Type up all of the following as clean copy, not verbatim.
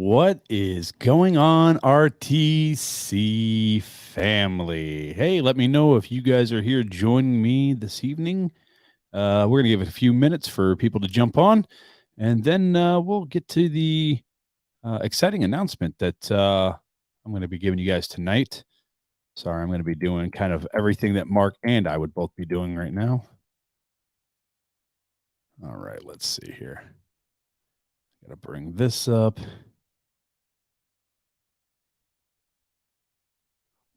What is going on, RTC family? Hey, let me know if you guys are here joining me this evening. We're going to give it a few minutes for people to jump on, and then we'll get to the exciting announcement that I'm going to be giving you guys tonight. Sorry, I'm going to be doing kind of everything that Mark and I would both be doing right now. All right, let's see here. Got to bring this up.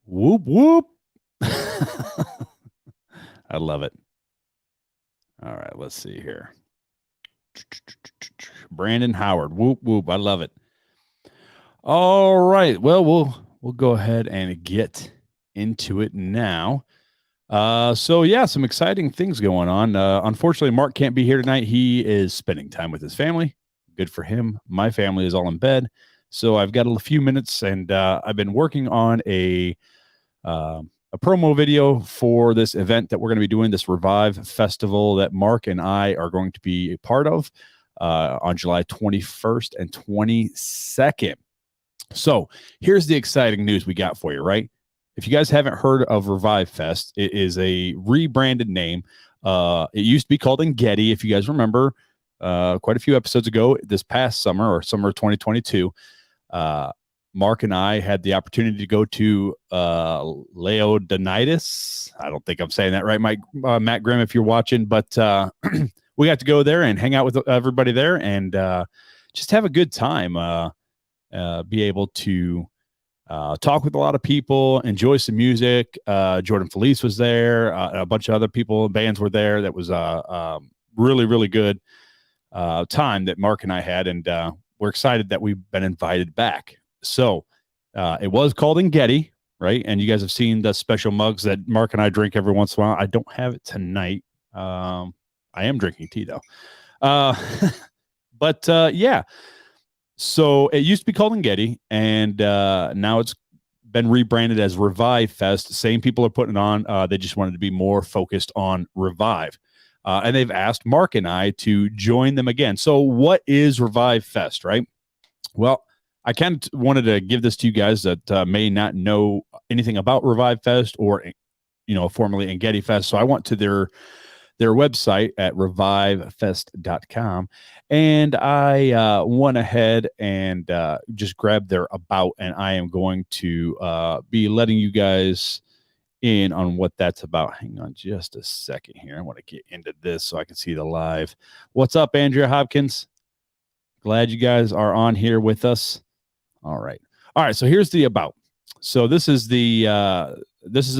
Whoop, whoop. I love it. All right, let's see here. Brandon Howard. Whoop, whoop. I love it. All right. Well, we'll go ahead and get into it now. So yeah, some exciting things going on. Unfortunately, Mark can't be here tonight. He is spending time with his family. Good for him. My family is all in bed. So I've got a few minutes, and I've been working on a promo video for this event that we're going to be doing, this Revive Festival that Mark and I are going to be a part of on July 21st and 22nd. So here's the exciting news we got for you, right? If you guys haven't heard of Revive Fest, it is a rebranded name. It used to be called Engedi, if you guys remember, quite a few episodes ago this past summer or summer of 2022. Mark and I had the opportunity to go to Leonidas. I don't think I'm saying that right, Matt Grimm, if you're watching, but we got to go there and hang out with everybody there and just have a good time, be able to talk with a lot of people, enjoy some music. Jordan Felice was there. A bunch of other people and bands were there. That was really, really good time that Mark and I had, and we're excited that we've been invited back. So it was called Engedi, right? And you guys have seen the special mugs that Mark and I drink every once in a while. I don't have it tonight. I am drinking tea though. But yeah. So it used to be called Engedi, and now it's been rebranded as Revive Fest. Same people are putting it on. They just wanted to be more focused on Revive. And they've asked Mark and I to join them again. So what is Revive Fest, right? Well, I kind of wanted to give this to you guys that may not know anything about Revive Fest or, formerly Engedi Fest. So I went to their website at revivefest.com, and I went ahead and just grabbed their about, and I am going to be letting you guys in on what that's about. Hang on just a second here. I want to get into this so I can see the live. What's up, Andrea Hopkins? Glad you guys are on here with us. All right. So here's the about. So this is their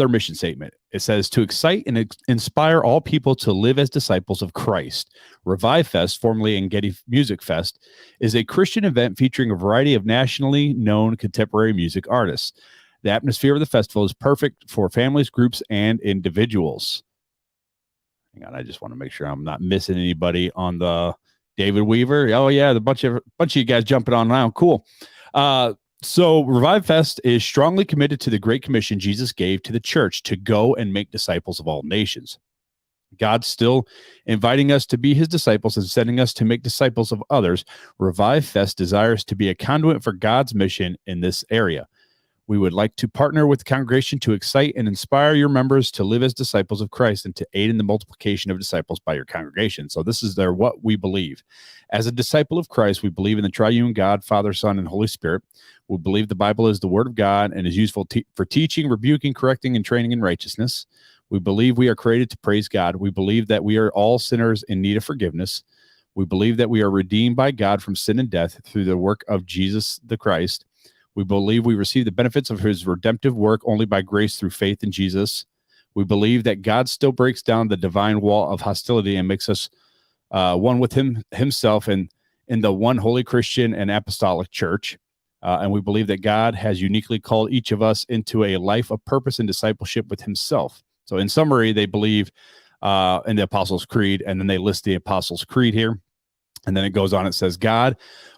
mission statement. It says, to excite and inspire all people to live as disciples of Christ. Revive Fest, formerly Engedi Music Fest, is a Christian event featuring a variety of nationally known contemporary music artists. The atmosphere of the festival is perfect for families, groups, and individuals. Hang on, I just want to make sure I'm not missing anybody on the David Weaver. Oh yeah, the bunch of you guys jumping on now. Cool. So Revive Fest is strongly committed to the Great Commission Jesus gave to the church to go and make disciples of all nations. God's still inviting us to be his disciples and sending us to make disciples of others. Revive Fest desires to be a conduit for God's mission in this area. We would like to partner with the congregation to excite and inspire your members to live as disciples of Christ and to aid in the multiplication of disciples by your congregation. So this is what we believe. As a disciple of Christ, we believe in the triune God, Father, Son, and Holy Spirit. We believe the Bible is the word of God and is useful for teaching, rebuking, correcting, and training in righteousness. We believe we are created to praise God. We believe that we are all sinners in need of forgiveness. We believe that we are redeemed by God from sin and death through the work of Jesus the Christ. We believe we receive the benefits of his redemptive work only by grace through faith in Jesus. We believe that God still breaks down the divine wall of hostility and makes us one with himself and in the one holy Christian and apostolic church. And we believe that God has uniquely called each of us into a life of purpose and discipleship with himself. So in summary, they believe in the Apostles' Creed, and then they list the Apostles' Creed here. And then it goes on, it says, God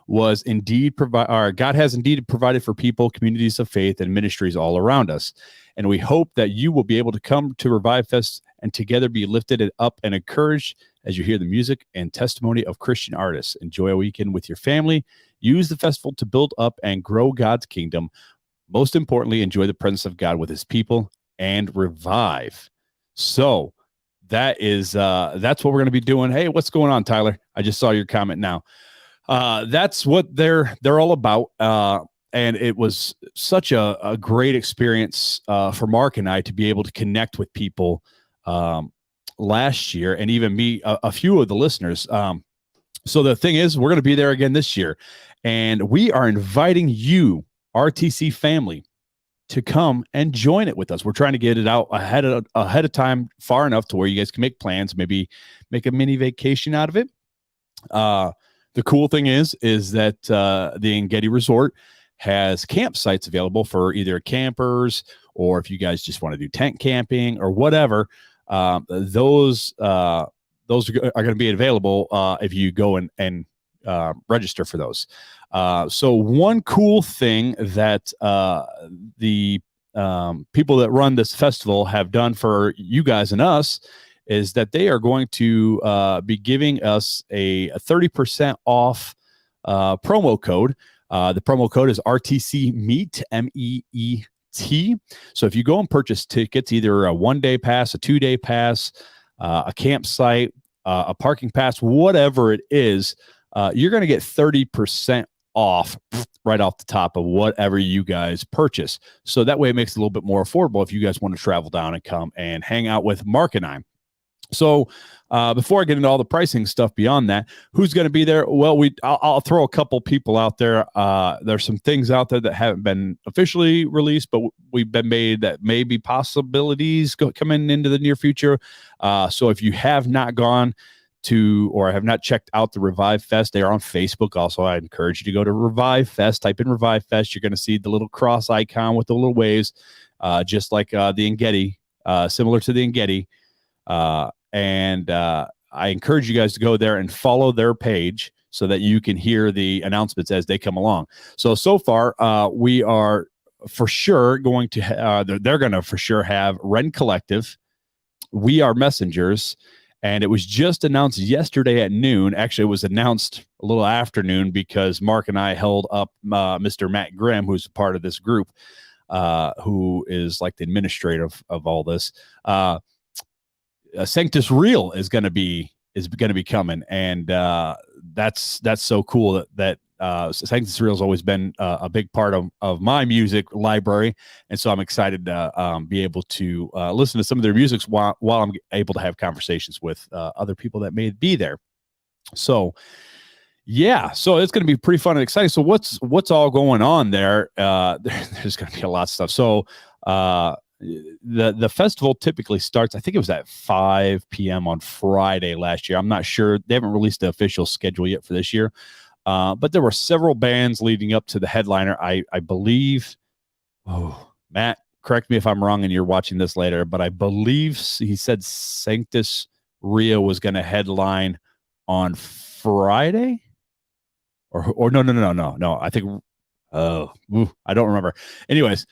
has indeed provided for people, communities of faith, and ministries all around us. And we hope that you will be able to come to Revive Fest and together be lifted up and encouraged as you hear the music and testimony of Christian artists. Enjoy a weekend with your family. Use the festival to build up and grow God's kingdom. Most importantly, enjoy the presence of God with his people and revive. So that's what we're going to be doing. Hey, what's going on, Tyler? I just saw your comment now. That's what they're all about. And it was such a great experience for Mark and I to be able to connect with people last year and even meet a few of the listeners. So the thing is, we're going to be there again this year, and we are inviting you, RTC family, to come and join it with us. We're trying to get it out ahead of time, far enough to where you guys can make plans, maybe make a mini vacation out of it. The cool thing is that the Engedi Resort has campsites available for either campers or if you guys just want to do tent camping or whatever. Those are going to be available if you go and register for those. So one cool thing that the people that run this festival have done for you guys and us is that they are going to be giving us a 30% off promo code. The promo code is RTC MEET, MEET. So if you go and purchase tickets, either a 1-day pass, a 2-day pass, a campsite, a parking pass, whatever it is, you're going to get 30% off right off the top of whatever you guys purchase. So that way it makes it a little bit more affordable if you guys want to travel down and come and hang out with Mark and I. So before I get into all the pricing stuff beyond that, who's going to be there? Well, I'll throw a couple people out there. There's some things out there that haven't been officially released, but we've been made that may be possibilities coming into the near future. So if you have not gone to or have not checked out the Revive Fest, they are on Facebook. Also, I encourage you to go to Revive Fest. Type in Revive Fest. You're going to see the little cross icon with the little waves, just like the Engedi, similar to the Engedi. And I encourage you guys to go there and follow their page so that you can hear the announcements as they come along. So far, we are for sure going to, they're going to for sure have Ren Collective, We Are Messengers, and it was just announced yesterday at noon. Actually, it was announced a little afternoon because Mark and I held up Mr. Matt Grimm, who's a part of this group, who is like the administrator of all this. Sanctus Real is going to be coming, and that's so cool that Sanctus Real has always been a big part of my music library, and so I'm excited to be able to listen to some of their music while I'm able to have conversations with other people that may be there. So yeah, so it's going to be pretty fun and exciting. So what's all going on there? There's going to be a lot of stuff. So the festival typically starts, I think it was at 5 p.m. on Friday last year. I'm not sure. They haven't released the official schedule yet for this year. But there were several bands leading up to the headliner. I believe, Matt, correct me if I'm wrong and you're watching this later, but I believe he said Sanctus Real was going to headline on Friday or no. I think, I don't remember. Anyways,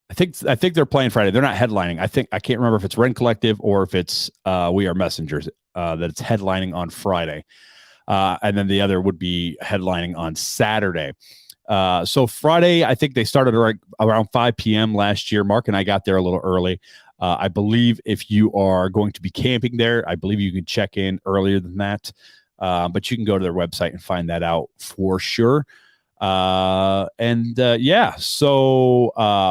I think they're playing Friday. They're not headlining. I can't remember if it's Ren Collective or if it's We Are Messengers that it's headlining on Friday. And then the other would be headlining on Saturday. So Friday, I think they started around 5 p.m. last year. Mark and I got there a little early. I believe if you are going to be camping there, I believe you can check in earlier than that. But you can go to their website and find that out for sure. So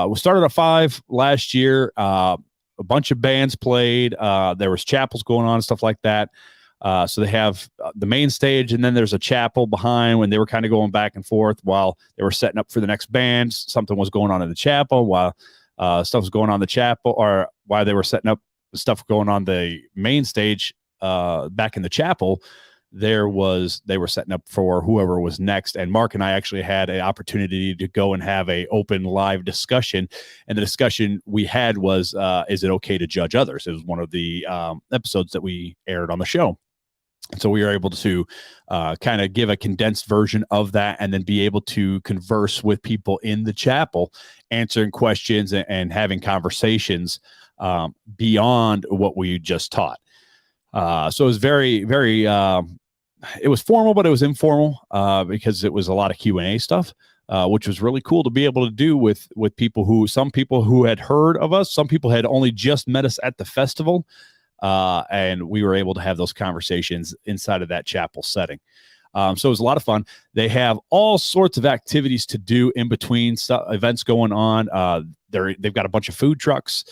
we started at 5 last year. A bunch of bands played. There was chapels going on and stuff like that. So they have the main stage, and then there's a chapel behind when they were kind of going back and forth while they were setting up for the next band. Something was going on in the chapel while stuff was going on in the chapel, or while they were setting up stuff going on the main stage back in the chapel. They were setting up for whoever was next. And Mark and I actually had an opportunity to go and have a open live discussion. And the discussion we had was, is it okay to judge others? It was one of the episodes that we aired on the show. So we were able to kind of give a condensed version of that and then be able to converse with people in the chapel, answering questions and having conversations beyond what we just taught. So it was very, very, it was formal, but it was informal because it was a lot of Q&A stuff, which was really cool to be able to do with people who, some people who had heard of us, some people had only just met us at the festival, and we were able to have those conversations inside of that chapel setting. So it was a lot of fun. They have all sorts of activities to do in between events going on. They've got a bunch of food trucks.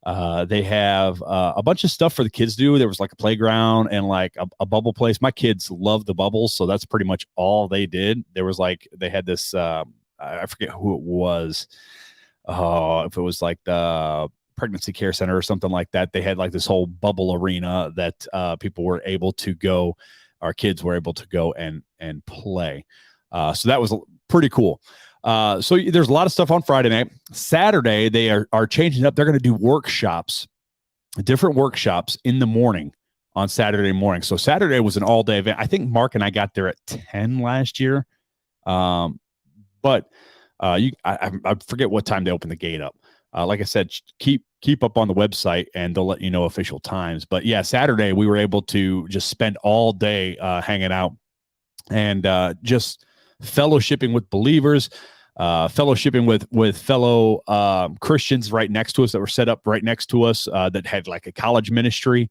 They have a bunch of stuff for the kids to do. There was like a playground and like a bubble place. My kids love the bubbles, so that's pretty much all they did. There was like, they had this, I forget who it was. Oh, if it was like the pregnancy care center or something like that. They had like this whole bubble arena that people were able to go, our kids were able to go and play. So that was pretty cool. So there's a lot of stuff on Friday night. Saturday, they are changing up. They're going to do workshops, different workshops in the morning on Saturday morning. So Saturday was an all-day event. I think Mark and I got there at 10 last year. But I forget what time they opened the gate up. Like I said, keep up on the website and they'll let you know official times. But yeah, Saturday we were able to just spend all day hanging out and just fellowshipping with believers, fellowshipping with fellow Christians right next to us that were set up right next to us that had like a college ministry.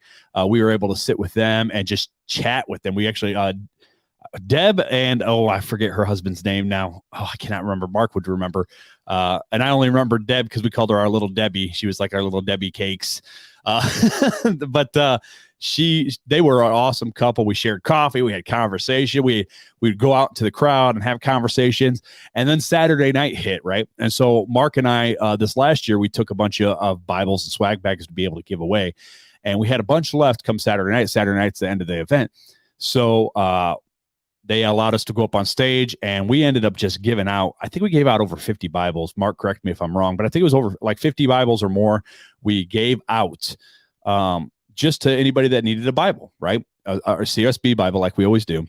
We were able to sit with them and just chat with them. We actually Deb and I forget her husband's name now. I cannot remember. Mark would remember. And I only remember Deb because we called her our little Debbie. She was like our little Debbie cakes. But they were an awesome couple. We shared coffee. We had conversation. We'd go out to the crowd and have conversations. And then Saturday night hit, right? And so Mark and I, this last year, we took a bunch of Bibles and swag bags to be able to give away. And we had a bunch left come Saturday night. Saturday night's the end of the event. So, they allowed us to go up on stage and we ended up just giving out, I think we gave out over 50 Bibles. Mark, correct me if I'm wrong, but I think it was over like 50 Bibles or more. We gave out just to anybody that needed a Bible, right? Our CSB Bible, like we always do,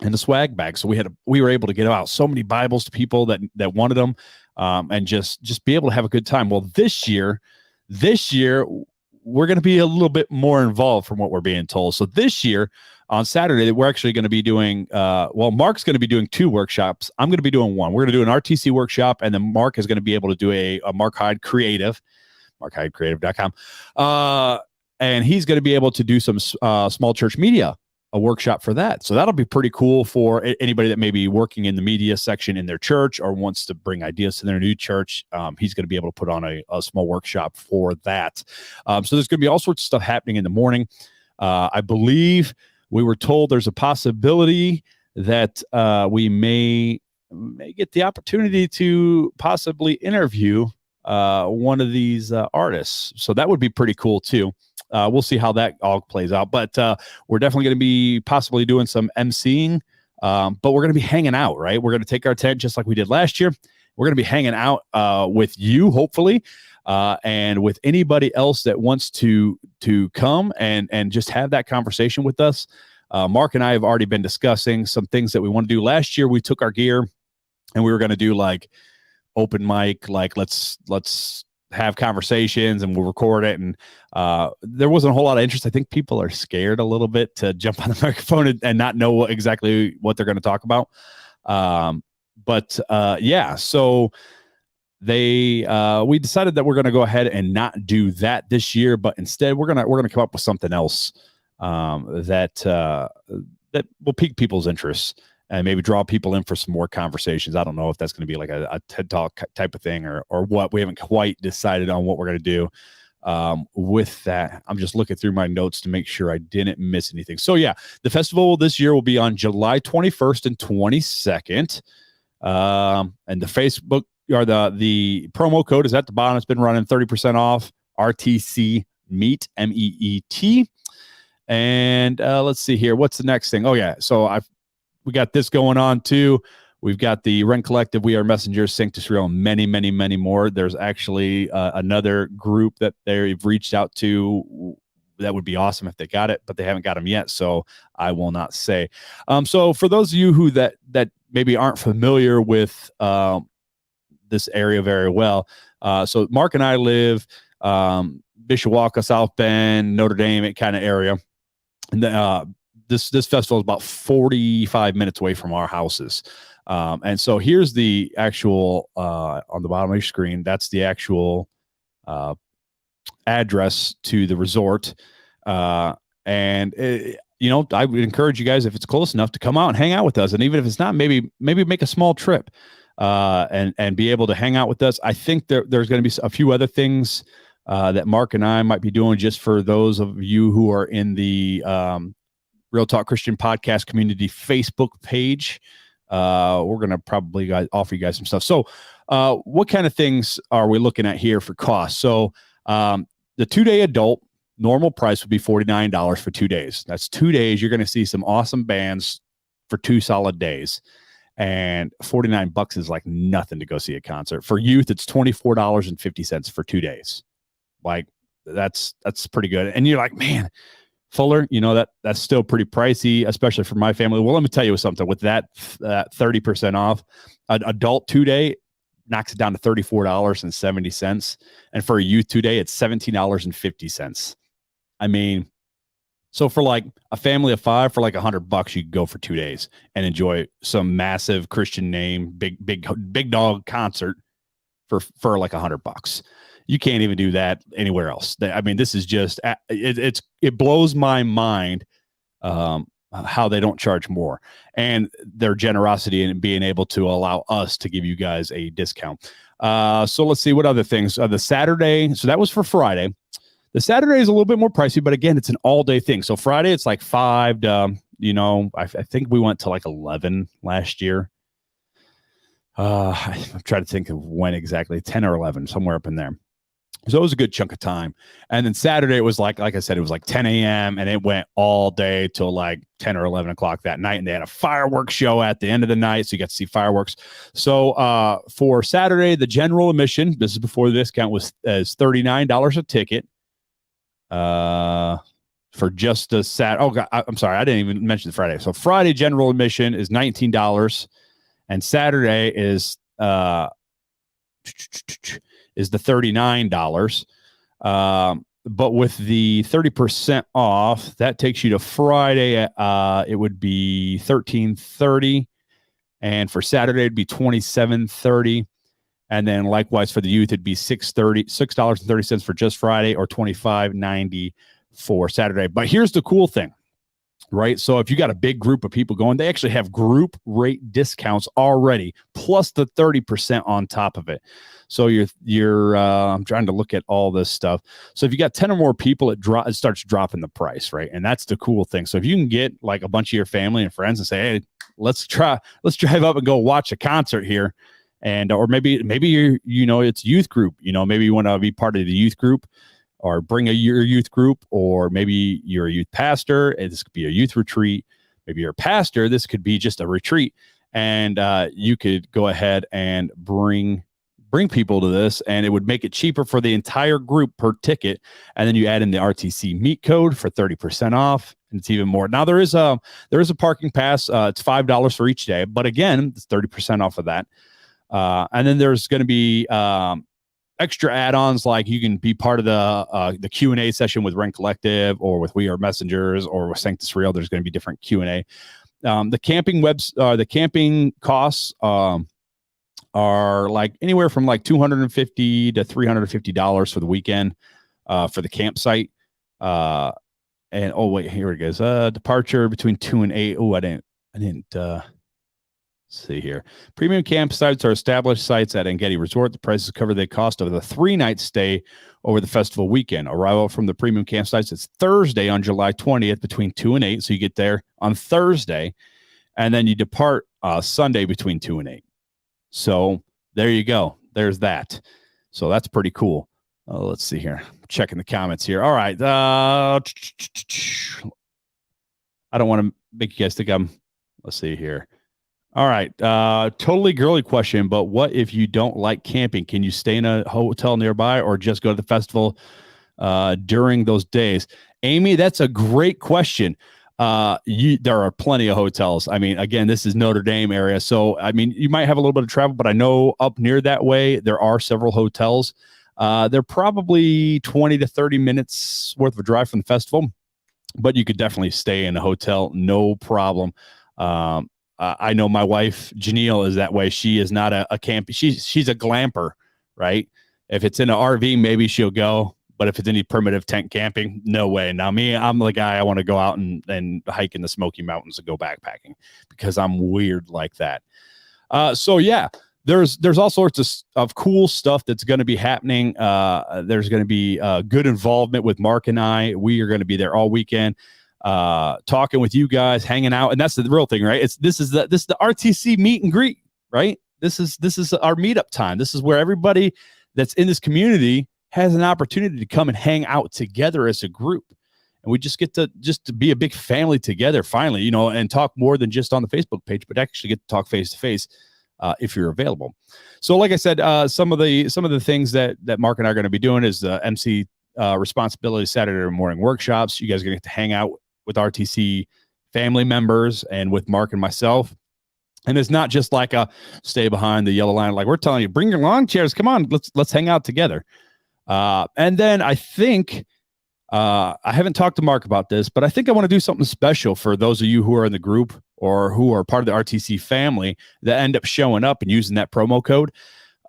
and the swag bag. So we were able to get out so many Bibles to people that wanted them, and just be able to have a good time. Well, this year we're going to be a little bit more involved from what we're being told. So this year on Saturday, we're actually going to be doing, Mark's going to be doing 2 workshops. I'm going to be doing 1. We're going to do an RTC workshop, and then Mark is going to be able to do a Mark Hyde Creative, markhydeCreative.com. And he's going to be able to do some small church media, a workshop for that. So that'll be pretty cool for anybody that may be working in the media section in their church or wants to bring ideas to their new church. He's going to be able to put on a small workshop for that. So there's going to be all sorts of stuff happening in the morning. I believe we were told there's a possibility that we may get the opportunity to possibly interview one of these artists. So that would be pretty cool too. We'll see how that all plays out, but we're definitely going to be possibly doing some emceeing, but we're going to be hanging out, right? We're going to take our tent just like we did last year. We're going to be hanging out with you, hopefully, and with anybody else that wants to come and just have that conversation with us. Mark and I have already been discussing some things that we want to do. Last year, we took our gear and we were going to do like open mic, like let's have conversations and we'll record it. And there wasn't a whole lot of interest. I think people are scared a little bit to jump on the microphone and not know exactly what they're going to talk about. But so we decided that we're going to go ahead and not do that this year, but instead we're going to come up with something else that will pique people's interests and maybe draw people in for some more conversations. I don't know if that's going to be like a TED Talk type of thing or what. We haven't quite decided on what we're going to do with that. I'm just looking through my notes to make sure I didn't miss anything. So yeah, the festival this year will be on July 21st and 22nd. And the Facebook or the promo code is at the bottom. It's been running 30% off. RTC Meet, MEET. And let's see here. What's the next thing? Oh yeah. So we got this going on too. We've got the Rent Collective, We Are Messengers, Sanctus Real, and many, many, many more. There's actually another group that they've reached out to. That would be awesome if they got it, but they haven't got them yet. So I will not say. So for those of you who that maybe aren't familiar with this area very well. So Mark and I live Mishawaka, South Bend, Notre Dame, kind of area. And this festival is about 45 minutes away from our houses. And so here's the actual on the bottom of your screen. That's the actual address to the resort. And I would encourage you guys, if it's close enough, to come out and hang out with us. And even if it's not, maybe make a small trip and be able to hang out with us. I think there's going to be a few other things that Mark and I might be doing just for those of you who are in the Real Talk Christian Podcast Community Facebook page. We're going to probably offer you guys some stuff. So what kind of things are we looking at here for cost? So the 2-day adult normal price would be $49 for 2 days. That's 2 days. You're going to see some awesome bands for 2 solid days. And $49 is like nothing to go see a concert. For youth, it's $24.50 for 2 days. Like that's pretty good. And you're like, man, Fuller, that's still pretty pricey, especially for my family. Well, let me tell you something. With that 30% off, an adult 2-day knocks it down to $34.70. And for a youth 2-day, it's $17.50. I mean, so for like a family of 5, for like $100, you could go for 2 days and enjoy some massive Christian name, big dog concert for like $100. You can't even do that anywhere else. I mean, this is just, it blows my mind how they don't charge more, and their generosity in being able to allow us to give you guys a discount. So let's see what other things. The Saturday, so that was for Friday. The Saturday is a little bit more pricey, but again, it's an all-day thing. So Friday, it's like 5 to, I think we went to like 11 last year. I'm trying to think of when exactly, 10 or 11, somewhere up in there. So it was a good chunk of time. And then Saturday, it was like I said, it was like 10 a.m. and it went all day till like 10 or 11 o'clock that night. And they had a fireworks show at the end of the night. So you got to see fireworks. So for Saturday, the general admission, this is before the discount, was $39 a ticket. For just a Oh, God, I'm sorry. I didn't even mention the Friday. So Friday general admission is $19 and Saturday is the $39. But with the 30% off, that takes you to Friday. It would be $13.30. And for Saturday, it'd be $27.30. And then likewise for the youth, it'd be $6.30 for just Friday, or $25.90 for Saturday. But here's the cool thing, right? So if you got a big group of people going, they actually have group rate discounts already, plus the 30% on top of it. So you're I'm trying to look at all this stuff. So if you got 10 or more people, it starts dropping the price, right? And that's the cool thing. So if you can get like a bunch of your family and friends and say, hey, let's drive up and go watch a concert here. And or maybe you're, it's youth group, maybe you want to be part of the youth group, or bring your youth group, or maybe you're a youth pastor and this could be a youth retreat. Maybe you're a pastor, this could be just a retreat, and you could go ahead and bring people to this, and it would make it cheaper for the entire group per ticket. And then you add in the RTC meet code for 30% off, and it's even more. Now there is a parking pass. It's $5 for each day, but again, it's 30% off of that. And then there's going to be extra add-ons, like you can be part of the Q&A session with Rent Collective, or with We Are Messengers, or with Sanctus Real. There's going to be different Q&A. The camping costs are like anywhere from like $250 to $350 for the weekend for the campsite. And here it goes. Departure between 2 and 8. Oh, I didn't. See here. Premium campsites are established sites at Engedi Resort. The prices cover the cost of the 3-night stay over the festival weekend. Arrival from the premium campsites is Thursday on July 20th between 2 and 8. So you get there on Thursday, and then you depart Sunday between 2 and 8. So there you go. There's that. So that's pretty cool. Let's see here. Checking the comments here. All right. I don't want to make you guys think let's see here. All right. Totally girly question, but what if you don't like camping? Can you stay in a hotel nearby, or just go to the festival during those days? Amy, that's a great question. There are plenty of hotels. I mean, again, this is Notre Dame area. So, I mean, you might have a little bit of travel, but I know up near that way, there are several hotels. They're probably 20 to 30 minutes worth of a drive from the festival. but you could definitely stay in a hotel, no problem. I know my wife Janelle is that way. She is not a camp. She's a glamper, right? If it's in an RV, maybe she'll go. But if it's any primitive tent camping, no way. Now, me, I'm the guy. I want to go out and hike in the Smoky Mountains and go backpacking because I'm weird like that. So yeah, there's all sorts of cool stuff that's going to be happening. There's going to be good involvement with Mark and I. We are going to be there all weekend, talking with you guys, hanging out, and that's the real thing, right? This is the RTC meet and greet, right? This is our meetup time. This is where everybody that's in this community has an opportunity to come and hang out together as a group. And we just get to be a big family together finally, and talk more than just on the Facebook page, but actually get to talk face to face if you're available. So like I said, some of the things that Mark and I are going to be doing is the MC responsibility Saturday morning workshops. You guys are going to get to hang out with RTC family members and with Mark and myself. And it's not just like a stay behind the yellow line. Like we're telling you, bring your lawn chairs. Come on, let's hang out together. And then I think, I haven't talked to Mark about this, but I think I want to do something special for those of you who are in the group or who are part of the RTC family that end up showing up and using that promo code.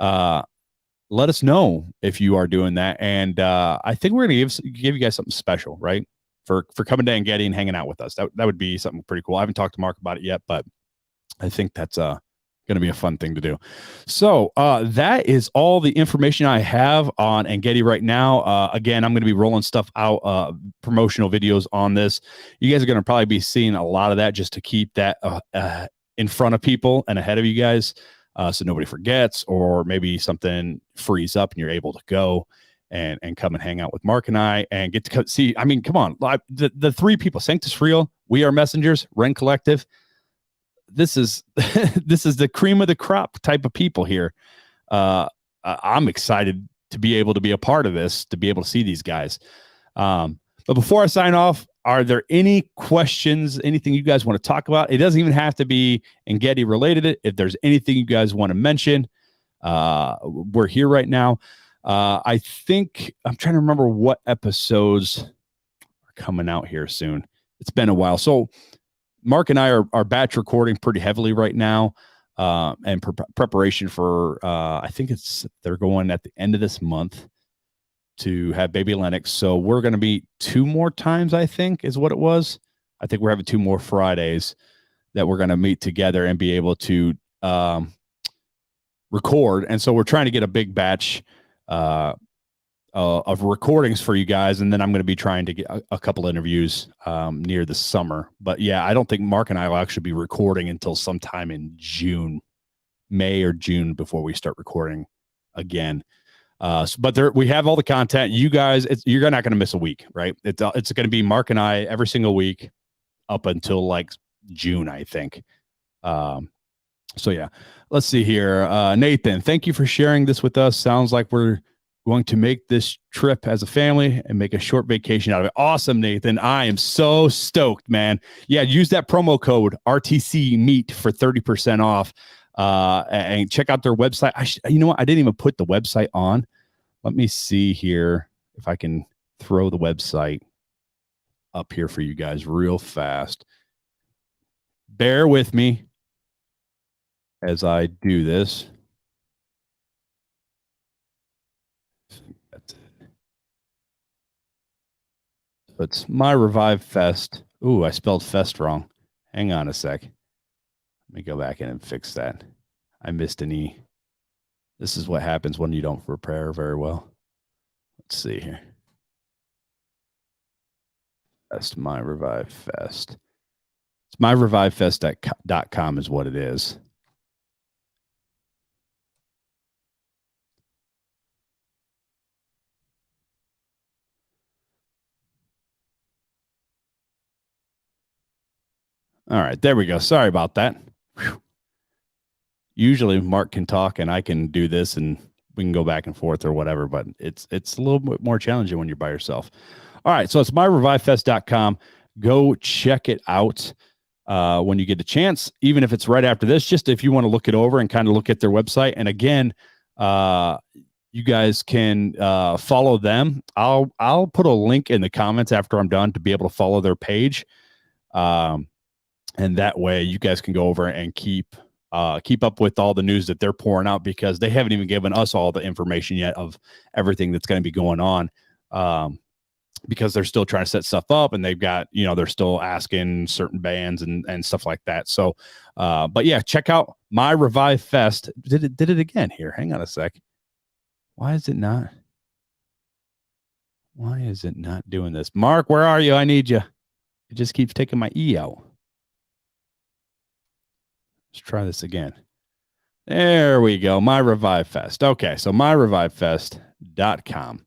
Let us know if you are doing that. And I think we're going to give you guys something special, right? For coming to Engedi and hanging out with us. That would be something pretty cool. I haven't talked to Mark about it yet, but I think that's going to be a fun thing to do. So that is all the information I have on Engedi right now. Again, I'm going to be rolling stuff out, promotional videos on this. You guys are going to probably be seeing a lot of that just to keep that in front of people and ahead of you guys, so nobody forgets, or maybe something frees up and you're able to go and come and hang out with Mark and I and get to see. I mean, come on, the three people: Sanctus Real, We Are Messengers, Ren Collective. This is the cream of the crop type of people here. I'm excited to be able to be a part of this, to be able to see these guys. But before I sign off, are there any questions, anything you guys want to talk about? It doesn't even have to be Engedi related. If there's anything you guys want to mention, we're here right now. I think I'm trying to remember what episodes are coming out here soon. It's been a while. So Mark and I are batch recording pretty heavily right now, and preparation for, I think they're going at the end of this month to have baby Lennox. So we're going to meet 2 more times, I think is what it was. I think we're having 2 more Fridays that we're going to meet together and be able to record. And so we're trying to get a big batch of recordings for you guys, and then I'm going to be trying to get a couple interviews near the summer. But yeah, I don't think Mark and I will actually be recording until sometime in May or June before we start recording again. But we have all the content. You guys, you're not going to miss a week, right? It's going to be Mark and I every single week up until like June, I think. So yeah, let's see here. Nathan, thank you for sharing this with us. Sounds like we're going to make this trip as a family and make a short vacation out of it. Awesome, Nathan. I am so stoked, man. Yeah, use that promo code RTC Meet for 30% off. And check out their website. You know what? I didn't even put the website on. Let me see here if I can throw the website up here for you guys real fast. Bear with me as I do this. It's My Revive Fest. Ooh, I spelled fest wrong. Hang on a sec. Let me go back in and fix that. I missed an E. This is what happens when you don't prepare very well. Let's see here. Fest, My Revive Fest. It's myrevivefest.com is what it is. All right, there we go. Sorry about that. Whew. Usually Mark can talk and I can do this and we can go back and forth or whatever, but it's a little bit more challenging when you're by yourself. All right, so it's myrevivefest.com. Go check it out when you get a chance, even if it's right after this, just if you want to look it over and kind of look at their website. And again, you you guys can follow them. I'll put a link in the comments after I'm done to be able to follow their page. And that way you guys can go over and keep up with all the news that they're pouring out, because they haven't even given us all the information yet of everything that's going to be going on. Because they're still trying to set stuff up, and they've got, they're still asking certain bands and stuff like that. So, but yeah, check out My Revive Fest. Did it again here. Hang on a sec. Why is it not doing this? Mark, where are you? I need you. It just keeps taking my E out. Let's try this again. There we go. My Revive Fest. Okay. So myrevivefest.com.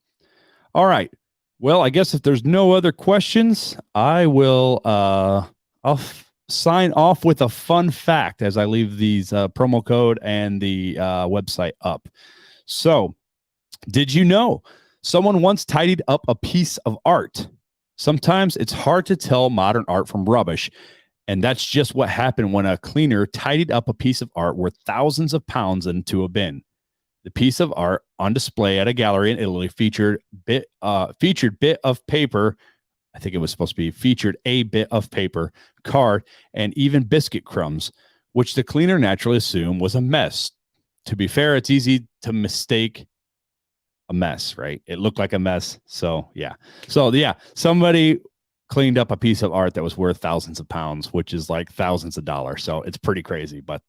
All right. Well, I guess if there's no other questions, I will, I'll sign off with a fun fact as I leave these promo code and the website up. So, did you know someone once tidied up a piece of art? Sometimes it's hard to tell modern art from rubbish. And that's just what happened when a cleaner tidied up a piece of art worth thousands of pounds into a bin. The piece of art on display at a gallery in Italy featured bit of paper. I think it was supposed to be featured a bit of paper, card, and even biscuit crumbs, which the cleaner naturally assumed was a mess. To be fair, it's easy to mistake a mess, right? It looked like a mess. So yeah. Somebody cleaned up a piece of art that was worth thousands of pounds, which is like thousands of dollars. So it's pretty crazy, but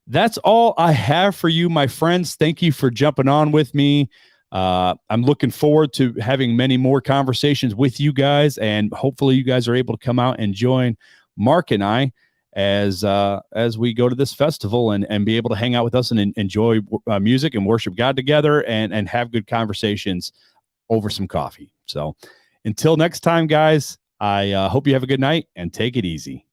that's all I have for you, my friends. Thank you for jumping on with me. I'm looking forward to having many more conversations with you guys, and hopefully you guys are able to come out and join Mark and I as we go to this festival and be able to hang out with us and enjoy music and worship God together and have good conversations over some coffee. So until next time, guys, I hope you have a good night and take it easy.